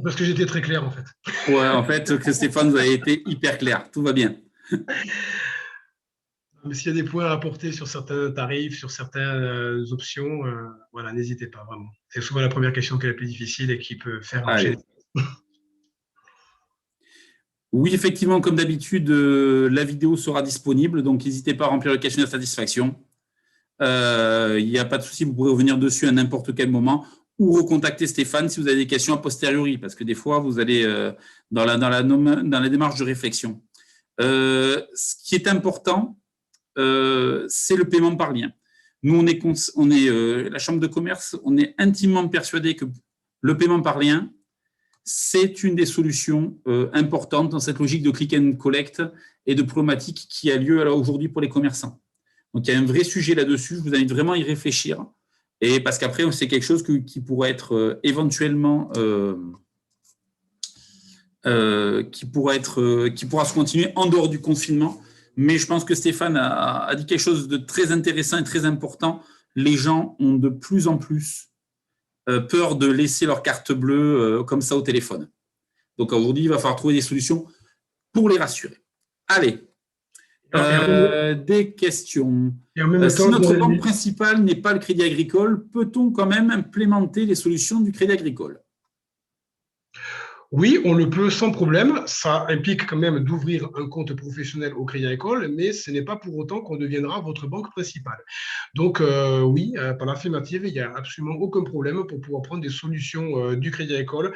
Parce que j'étais très clair, en fait.
Ouais, en fait, que Stéphane, vous avez été hyper clair. Tout va bien.
Mais s'il y a des points à apporter sur certains tarifs, sur certaines options, voilà, n'hésitez pas, vraiment. C'est souvent la première question qui est la plus difficile et qui peut faire marcher.
Oui, effectivement, comme d'habitude, la vidéo sera disponible, donc n'hésitez pas à remplir le questionnaire de satisfaction. Il n'y a pas de souci, vous pourrez revenir dessus à n'importe quel moment ou recontacter Stéphane si vous avez des questions a posteriori, parce que des fois, vous allez dans la démarche de réflexion. Ce qui est important, c'est le paiement par lien. Nous, on est la Chambre de commerce, on est intimement persuadé que le paiement par lien, c'est une des solutions importantes dans cette logique de click and collect et de problématique qui a lieu aujourd'hui pour les commerçants. Donc, il y a un vrai sujet là-dessus. Je vous invite vraiment à y réfléchir. Et parce qu'après, c'est quelque chose qui pourrait être éventuellement, qui pourra se continuer en dehors du confinement. Mais je pense que Stéphane a dit quelque chose de très intéressant et très important. Les gens ont de plus en plus peur de laisser leur carte bleue comme ça au téléphone. Donc aujourd'hui, il va falloir trouver des solutions pour les rassurer. Allez, des questions. Si notre banque principale n'est pas le Crédit Agricole, peut-on quand même implémenter les solutions du Crédit Agricole?
Oui, on le peut sans problème. Ça implique quand même d'ouvrir un compte professionnel au Crédit Agricole, mais ce n'est pas pour autant qu'on deviendra votre banque principale. Donc oui, par l'affirmative, il n'y a absolument aucun problème pour pouvoir prendre des solutions du Crédit Agricole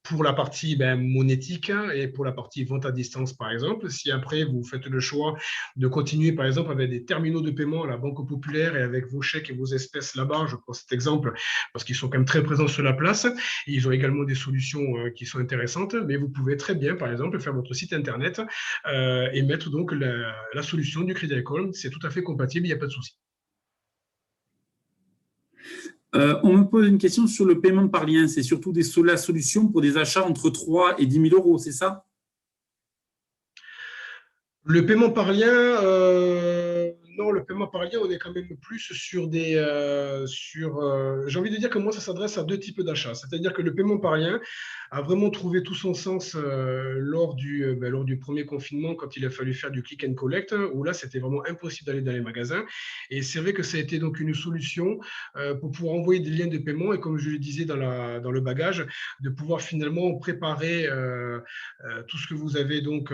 pour la partie monétique et pour la partie vente à distance, par exemple. Si après, vous faites le choix de continuer, par exemple, avec des terminaux de paiement à la Banque Populaire et avec vos chèques et vos espèces là-bas, je prends cet exemple parce qu'ils sont quand même très présents sur la place. Et ils ont également des solutions qui sont intéressantes, mais vous pouvez très bien, par exemple, faire votre site Internet et mettre donc la solution du Crédit Agricole. C'est tout à fait compatible, il n'y a pas de souci.
On me pose une question sur le paiement par lien. C'est surtout la solution pour des achats entre 3 et 10 000 euros, c'est ça?
Le paiement par lien, non, le paiement par lien, on est quand même plus sur des. J'ai envie de dire que moi, ça s'adresse à deux types d'achats. C'est-à-dire que le paiement par lien a vraiment trouvé tout son sens lors du premier confinement, quand il a fallu faire du click and collect, où là, c'était vraiment impossible d'aller dans les magasins. Et c'est vrai que ça a été donc une solution pour pouvoir envoyer des liens de paiement et, comme je le disais dans le bagage, de pouvoir finalement préparer tout ce que vous avez donc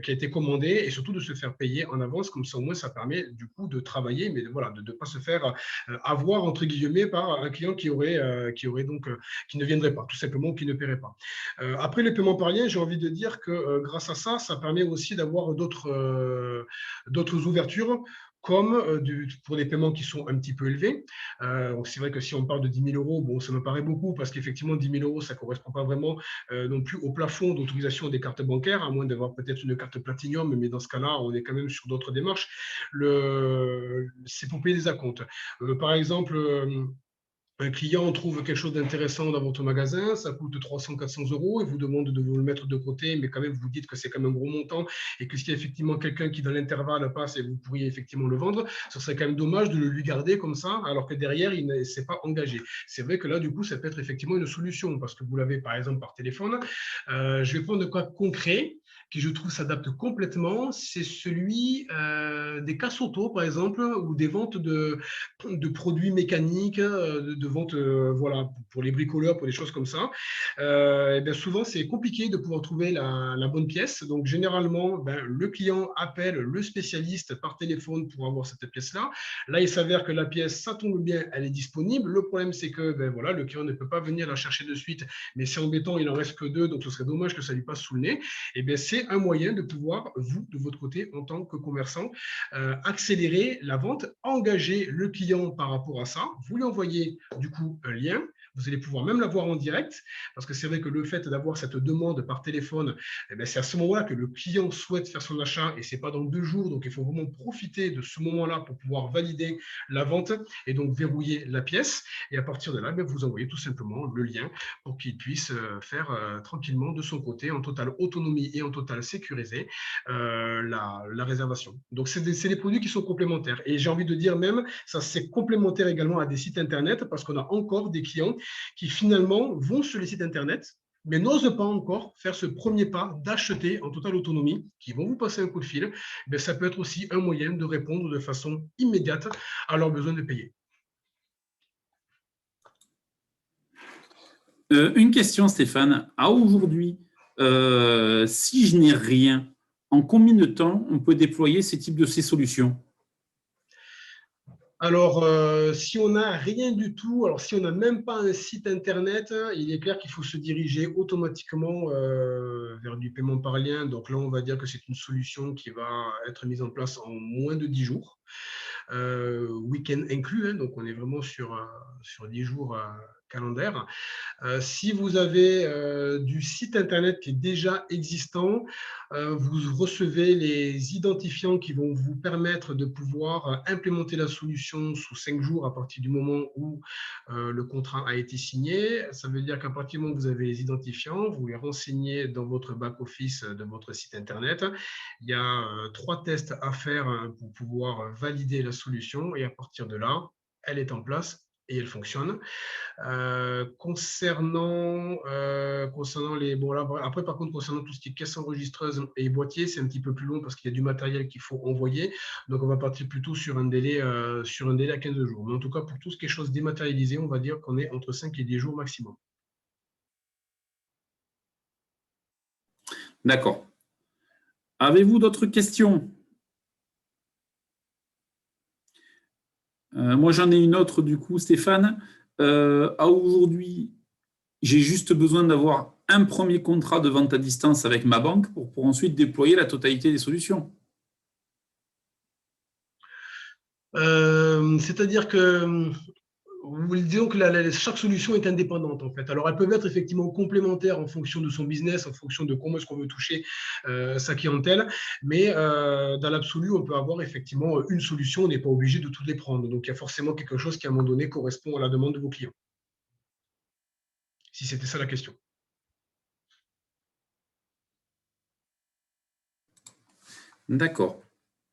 qui a été commandé et surtout de se faire payer en avance. Comme ça, au moins, ça permet du coup de travailler, mais voilà, de ne pas se faire avoir, entre guillemets, par un client qui ne viendrait pas, tout simplement, qui ne paierait pas. Après les paiements par lien, j'ai envie de dire que grâce à ça, ça permet aussi d'avoir d'autres ouvertures, comme pour des paiements qui sont un petit peu élevés. C'est vrai que si on parle de 10 000 euros, bon, ça me paraît beaucoup parce qu'effectivement, 10 000 euros, ça ne correspond pas vraiment non plus au plafond d'autorisation des cartes bancaires, à moins d'avoir peut-être une carte Platinum, mais dans ce cas-là, on est quand même sur d'autres démarches. C'est pour payer des acomptes. Par exemple, un client trouve quelque chose d'intéressant dans votre magasin, ça coûte 300-400 euros et vous demande de vous le mettre de côté, mais quand même, vous dites que c'est quand même un gros montant et que s'il y a effectivement quelqu'un qui, dans l'intervalle, passe et vous pourriez effectivement le vendre, ce serait quand même dommage de le lui garder comme ça, alors que derrière, il ne s'est pas engagé. C'est vrai que là, du coup, ça peut être effectivement une solution parce que vous l'avez, par exemple, par téléphone. Je vais prendre un cas concret qui, je trouve, s'adapte complètement. C'est celui des casses auto, par exemple, ou des ventes de produits mécaniques, de vente voilà, pour les bricoleurs, pour des choses comme ça. Et bien souvent, c'est compliqué de pouvoir trouver la bonne pièce. Donc, généralement, le client appelle le spécialiste par téléphone pour avoir cette pièce-là. Là, il s'avère que la pièce, ça tombe bien, elle est disponible. Le problème, c'est que voilà, le client ne peut pas venir la chercher de suite, mais c'est embêtant, il n'en reste que deux, donc ce serait dommage que ça lui passe sous le nez. Et bien, c'est un moyen de pouvoir, vous, de votre côté, en tant que commerçant, accélérer la vente, engager le client par rapport à ça. Vous lui envoyez du coup un lien. Vous allez pouvoir même l'avoir en direct, parce que c'est vrai que le fait d'avoir cette demande par téléphone, c'est à ce moment-là que le client souhaite faire son achat et ce n'est pas dans 2 jours. Donc, il faut vraiment profiter de ce moment-là pour pouvoir valider la vente et donc verrouiller la pièce. Et à partir de là, vous envoyez tout simplement le lien pour qu'il puisse faire tranquillement de son côté, en totale autonomie et en totale sécurisé, la réservation. Donc, c'est des produits qui sont complémentaires. Et j'ai envie de dire même, ça c'est complémentaire également à des sites Internet parce qu'on a encore des clients qui finalement vont sur les sites Internet mais n'osent pas encore faire ce premier pas d'acheter en totale autonomie, qui vont vous passer un coup de fil. Ça peut être aussi un moyen de répondre de façon immédiate à leurs besoins de payer.
Une question, Stéphane. À aujourd'hui, si je n'ai rien, en combien de temps on peut déployer ces solutions?
Alors, si on n'a rien du tout, alors si on n'a même pas un site Internet, il est clair qu'il faut se diriger automatiquement vers du paiement par lien. Donc là, on va dire que c'est une solution qui va être mise en place en moins de 10 jours. Week-end inclus, hein, donc on est vraiment sur 10 jours calendaires. Si vous avez du site Internet qui est déjà existant, vous recevez les identifiants qui vont vous permettre de pouvoir implémenter la solution sous 5 jours à partir du moment où le contrat a été signé. Ça veut dire qu'à partir du moment où vous avez les identifiants, vous les renseignez dans votre back-office de votre site Internet. Il y a 3 tests à faire pour pouvoir valider la solution et à partir de là, elle est en place et elle fonctionne. Concernant les… Bon, là, après, par contre, concernant tout ce qui est caisse enregistreuse et boîtier, c'est un petit peu plus long parce qu'il y a du matériel qu'il faut envoyer. Donc, on va partir plutôt sur un délai à 15 jours. Mais en tout cas, pour tout ce qui est chose dématérialisée, on va dire qu'on est entre 5 et 10 jours maximum.
D'accord. Avez-vous d'autres questions? Moi, j'en ai une autre, du coup, Stéphane. À aujourd'hui, j'ai juste besoin d'avoir un premier contrat de vente à distance avec ma banque pour ensuite déployer la totalité des solutions.
C'est-à-dire que disons que chaque solution est indépendante en fait. Alors elles peuvent être effectivement complémentaires en fonction de son business, en fonction de comment est-ce qu'on veut toucher sa clientèle, mais dans l'absolu, on peut avoir effectivement une solution, on n'est pas obligé de toutes les prendre. Donc il y a forcément quelque chose qui à un moment donné correspond à la demande de vos clients. Si c'était ça la question.
D'accord.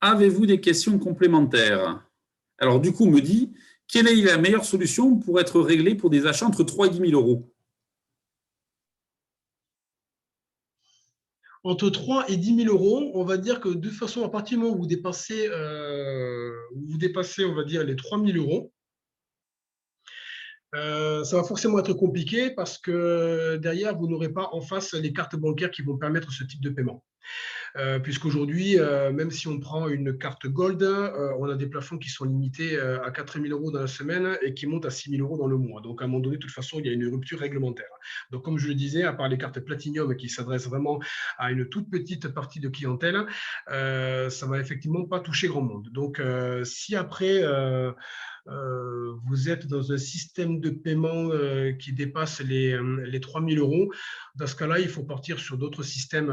Avez-vous des questions complémentaires? Alors, du coup, on me dit, quelle est la meilleure solution pour être réglée pour des achats entre 3 et 10 000 euros?
Entre 3 et 10 000 euros, on va dire que de toute façon, à partir du moment où vous dépassez, on va dire, les 3 000 euros, ça va forcément être compliqué parce que derrière, vous n'aurez pas en face les cartes bancaires qui vont permettre ce type de paiement. Puisqu'aujourd'hui, même si on prend une carte Gold, on a des plafonds qui sont limités à 4 000 euros dans la semaine et qui montent à 6 000 euros dans le mois. Donc, à un moment donné, de toute façon, il y a une rupture réglementaire. Donc, comme je le disais, à part les cartes Platinum qui s'adressent vraiment à une toute petite partie de clientèle, ça va effectivement pas toucher grand monde. Donc, si après… vous êtes dans un système de paiement qui dépasse les 3 000 euros. Dans ce cas-là, il faut partir sur d'autres systèmes,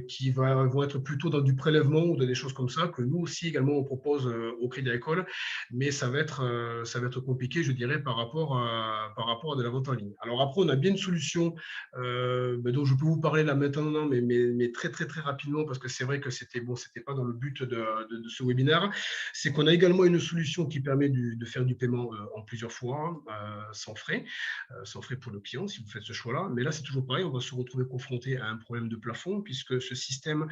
qui vont être plutôt dans du prélèvement ou dans des choses comme ça, que nous aussi également on propose au Crédit Agricole, mais ça va être compliqué, je dirais, par rapport à de la vente en ligne. Alors après, on a bien une solution dont je peux vous parler là maintenant, mais très très très rapidement, parce que c'est vrai que c'était pas dans le but de ce webinaire. C'est qu'on a également une solution qui permet de faire du paiement en plusieurs fois, sans frais pour le client, si vous faites ce choix-là. Mais là, c'est toujours pareil, on va se retrouver confronté à un problème de plafond, puisque ce système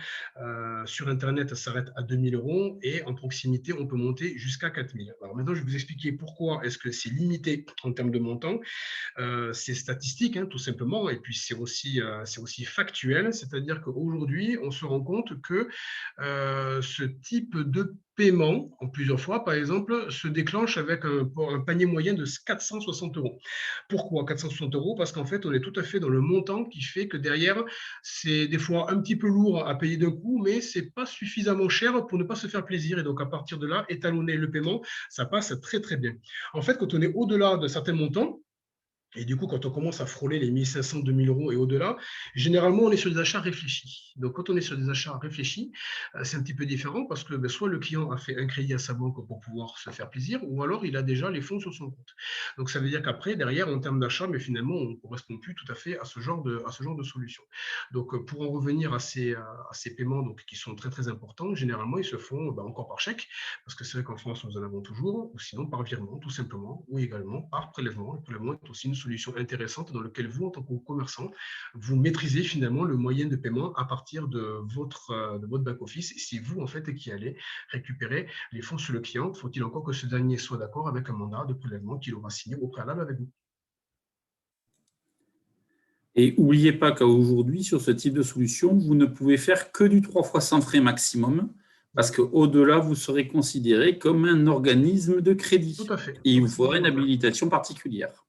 sur Internet s'arrête à 2 000 euros et en proximité, on peut monter jusqu'à 4 000. Alors maintenant, je vais vous expliquer pourquoi est-ce que c'est limité en termes de montant. C'est statistique, hein, tout simplement, et puis c'est aussi factuel, c'est-à-dire qu'aujourd'hui, on se rend compte que ce type de paiement en plusieurs fois, par exemple, se déclenche avec un panier moyen de 460 euros. Pourquoi 460 euros? Parce qu'en fait, on est tout à fait dans le montant qui fait que derrière, c'est des fois un petit peu lourd à payer d'un coup, mais ce n'est pas suffisamment cher pour ne pas se faire plaisir. Et donc, à partir de là, étalonner le paiement, ça passe très, très bien. En fait, quand on est au-delà de certains montants, et du coup, quand on commence à frôler les 1 500, 2 000 euros et au-delà, généralement, on est sur des achats réfléchis. Donc, quand on est sur des achats réfléchis, c'est un petit peu différent parce que soit le client a fait un crédit à sa banque pour pouvoir se faire plaisir, ou alors il a déjà les fonds sur son compte. Donc, ça veut dire qu'après, derrière, en termes d'achat, mais finalement, on ne correspond plus tout à fait à ce genre de solution. Donc, pour en revenir à ces paiements donc, qui sont très, très importants, généralement, ils se font encore par chèque, parce que c'est vrai qu'en France, nous en avons toujours, ou sinon par virement, tout simplement, ou également par prélèvement. Le prélèvement est aussi une solution intéressante dans laquelle vous, en tant que commerçant, vous maîtrisez finalement le moyen de paiement à partir de votre back-office. C'est vous, en fait, qui allez récupérer les fonds sur le client. Faut-il encore que ce dernier soit d'accord avec un mandat de prélèvement qu'il aura signé au préalable avec vous.
Et n'oubliez pas qu'aujourd'hui, sur ce type de solution, vous ne pouvez faire que du 3 fois sans frais maximum, parce qu'au-delà, vous serez considéré comme un organisme de crédit.
Tout à fait.
Et il vous faudra une habilitation particulière.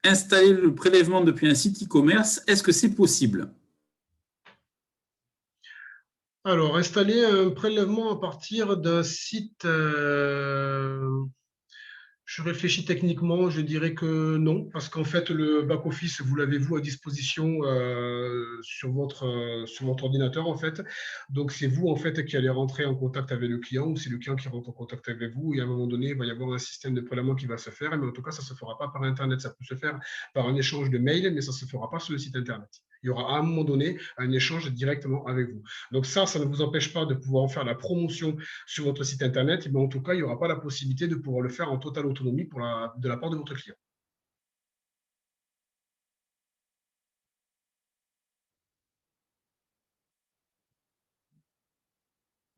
Installer le prélèvement depuis un site e-commerce, est-ce que c'est possible?
Alors, installer un prélèvement à partir d'un site, je réfléchis techniquement, je dirais que non, parce qu'en fait, le back-office, vous l'avez vous à disposition sur votre ordinateur, en fait. Donc, c'est vous, en fait, qui allez rentrer en contact avec le client ou c'est le client qui rentre en contact avec vous. Et à un moment donné, il va y avoir un système de prélèvement qui va se faire. Mais en tout cas, ça ne se fera pas par Internet. Ça peut se faire par un échange de mails, mais ça ne se fera pas sur le site Internet. il y aura à un moment donné un échange directement avec vous. Donc ça ne vous empêche pas de pouvoir en faire la promotion sur votre site Internet, mais en tout cas, il n'y aura pas la possibilité de pouvoir le faire en totale autonomie de la part de votre client.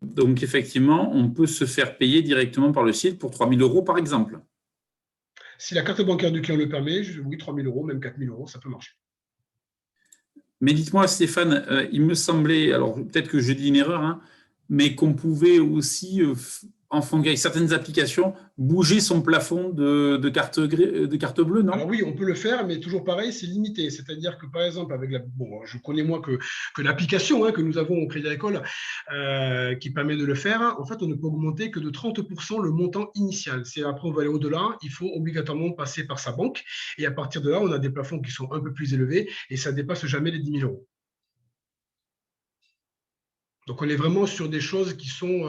Donc, effectivement, on peut se faire payer directement par le site pour 3 000 € par exemple.
Si la carte bancaire du client le permet, oui, 3 000 €, même 4 000 €, ça peut marcher.
Mais dites-moi, Stéphane, il me semblait, alors peut-être que je dis une erreur, hein, mais qu'on pouvait aussi, en fonction avec certaines applications, bouger son plafond de carte bleue, non?
Alors oui, on peut le faire, mais toujours pareil, c'est limité. C'est-à-dire que, par exemple, je connais moi que l'application que nous avons au Crédit Agricole qui permet de le faire, en fait, on ne peut augmenter que de 30% le montant initial. C'est après, on va aller au-delà, il faut obligatoirement passer par sa banque. Et à partir de là, on a des plafonds qui sont un peu plus élevés et ça ne dépasse jamais les 10 000 €. Donc, on est vraiment sur des choses qui sont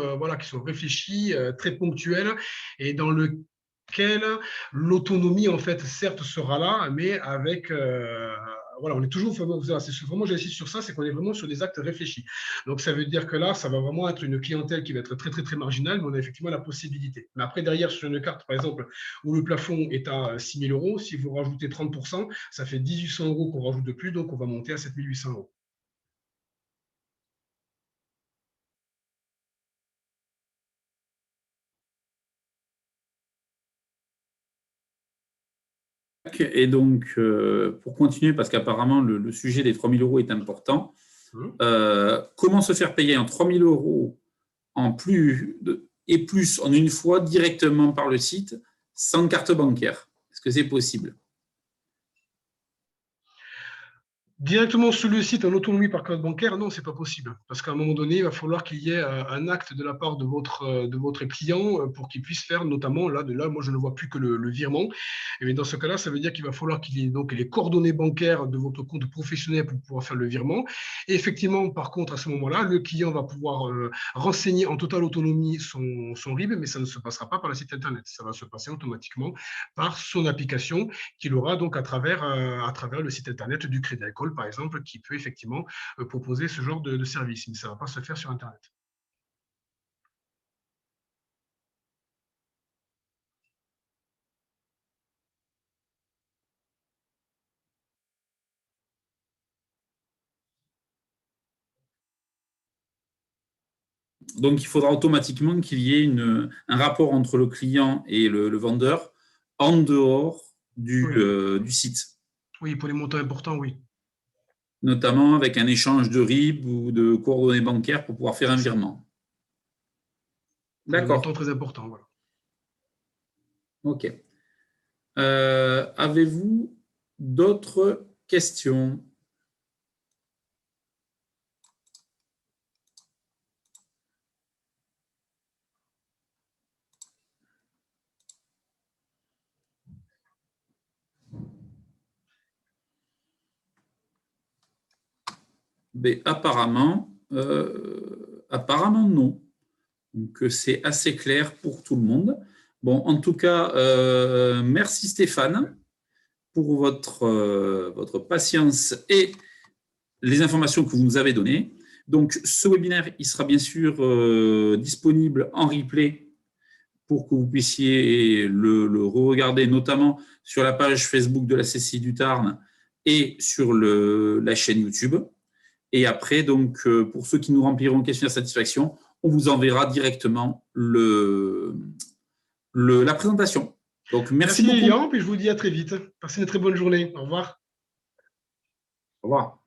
réfléchies, très ponctuelles et dans lequel l'autonomie, en fait, certes, sera là, mais avec… on est toujours… C'est vraiment, j'insiste sur ça, c'est qu'on est vraiment sur des actes réfléchis. Donc, ça veut dire que là, ça va vraiment être une clientèle qui va être très, très, très marginale, mais on a effectivement la possibilité. Mais après, derrière, sur une carte, par exemple, où le plafond est à 6 000 €, si vous rajoutez 30%, ça fait 1 800 € qu'on rajoute de plus, donc on va monter à 7 800 €.
Et donc, pour continuer, parce qu'apparemment, le sujet des 3 000 € est important, comment se faire payer en 3 000 € en plus en une fois directement par le site sans carte bancaire? Est-ce que c'est possible?
Directement sur le site en autonomie par carte bancaire, non, c'est pas possible. Parce qu'à un moment donné, il va falloir qu'il y ait un acte de la part de votre client pour qu'il puisse faire notamment, là, moi, je ne vois plus que le virement. Et dans ce cas-là, ça veut dire qu'il va falloir qu'il y ait donc les coordonnées bancaires de votre compte professionnel pour pouvoir faire le virement. Et effectivement, par contre, à ce moment-là, le client va pouvoir renseigner en totale autonomie son RIB, mais ça ne se passera pas par le site Internet. Ça va se passer automatiquement par son application qu'il aura donc à travers le site Internet du Crédit Agricole, par exemple, qui peut effectivement proposer ce genre de service. Mais ça ne va pas se faire sur Internet.
Donc, il faudra automatiquement qu'il y ait un rapport entre le client et le vendeur en dehors du site.
Oui, pour les montants importants, oui.
Notamment avec un échange de RIB ou de coordonnées bancaires pour pouvoir faire un virement.
D'accord. Un montant très important, voilà.
OK. Avez-vous d'autres questions? Mais apparemment non. Donc, c'est assez clair pour tout le monde. Bon, en tout cas, merci Stéphane pour votre patience et les informations que vous nous avez données. Donc, ce webinaire, il sera bien sûr disponible en replay pour que vous puissiez le regarder, notamment sur la page Facebook de la CCI du Tarn et sur la chaîne YouTube. Et après, donc, pour ceux qui nous rempliront le questionnaire de satisfaction, on vous enverra directement la présentation. Donc, merci beaucoup.
Lilian, puis je vous dis à très vite. Passez une très bonne journée. Au revoir.
Au revoir.